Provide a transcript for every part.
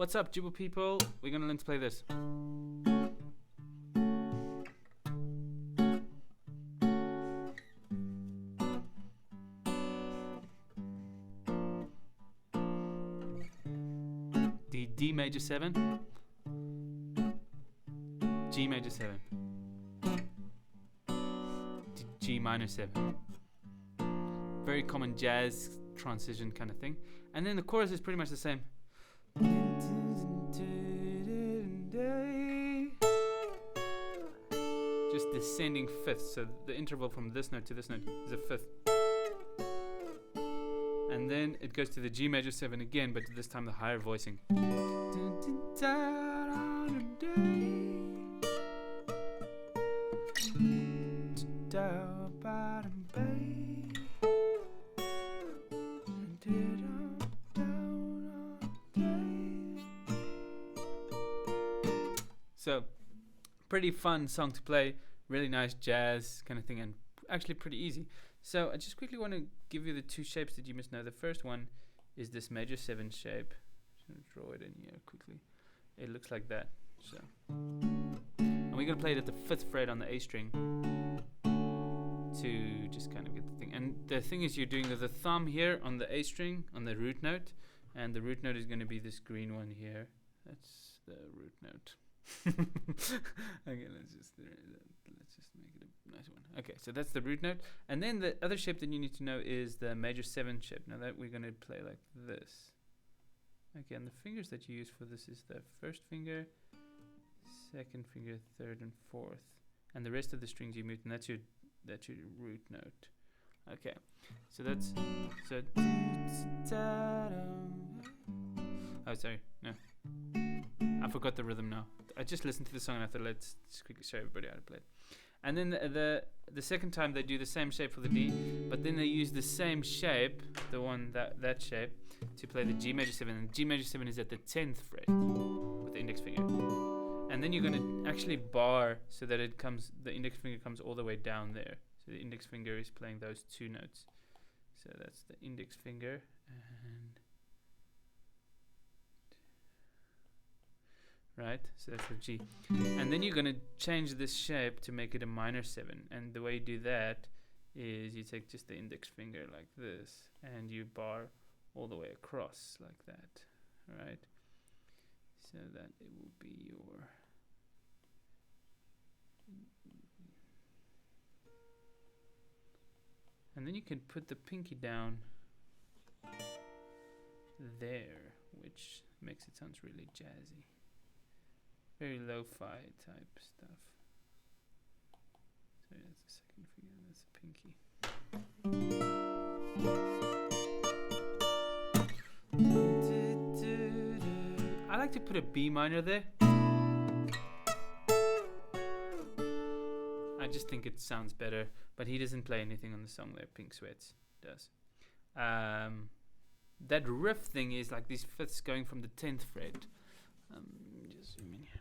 What's up, Jooba people? We're gonna learn to play this. The D major 7, G major 7, G minor 7. Very common jazz transition kind of thing. And then the chorus is pretty much the same. Just descending fifths, so the interval from this note to this note is a fifth. And then it goes to the G major 7 again, but this time the higher voicing. So, pretty fun song to play, really nice jazz kind of thing, and actually pretty easy. So I just quickly want to give you the two shapes that you must know. The first one is this major 7 shape. Just going to draw it in here quickly. It looks like that. So, and we're going to play it at the 5th fret on the A string to just kind of get the thing. And the thing is, you're doing the thumb here on the A string on the root note, and the root note is going to be this green one here. That's the root note. Okay, let's just make it a nice one. Okay, so that's the root note, and then the other shape that you need to know is the major 7 shape. Now that we're going to play like this. Okay, and the fingers that you use for this is the first finger, second finger, third and fourth, and the rest of the strings you mute, and that's your root note. Okay, so that's oh, sorry, no, I forgot the rhythm now. I just listened to the song and I thought, let's just quickly show everybody how to play it. And then the second time they do the same shape for the D, but then they use the same shape, the one that shape, to play the G major 7. And G major 7 is at the 10th fret with the index finger. And then you're going to actually bar so that the index finger comes all the way down there. So the index finger is playing those two notes. So that's the index finger, and right, so that's the G. And then you're going to change this shape to make it a minor 7. And the way you do that is you take just the index finger like this, and you bar all the way across like that, right? So that it will be your... And then you can put the pinky down there, which makes it sound really jazzy. Very lo-fi type stuff. So that's the second finger, and that's the pinky. I like to put a B minor there. I just think it sounds better, but he doesn't play anything on the song there. Pink Sweats does. That riff thing is like these fifths going from the 10th fret. Just zoom in here.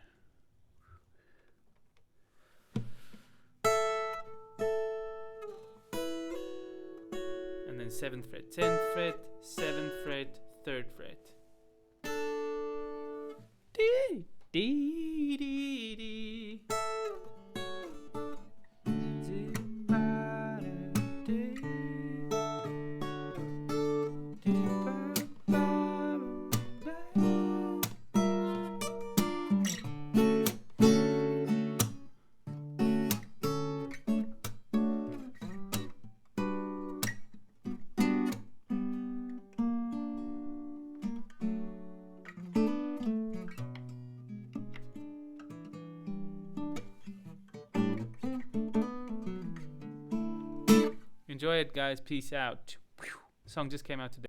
And then 7th fret, 10th fret, 7th fret, 3rd fret. Dee dee dee dee. Enjoy it, guys. Peace out. The song just came out today.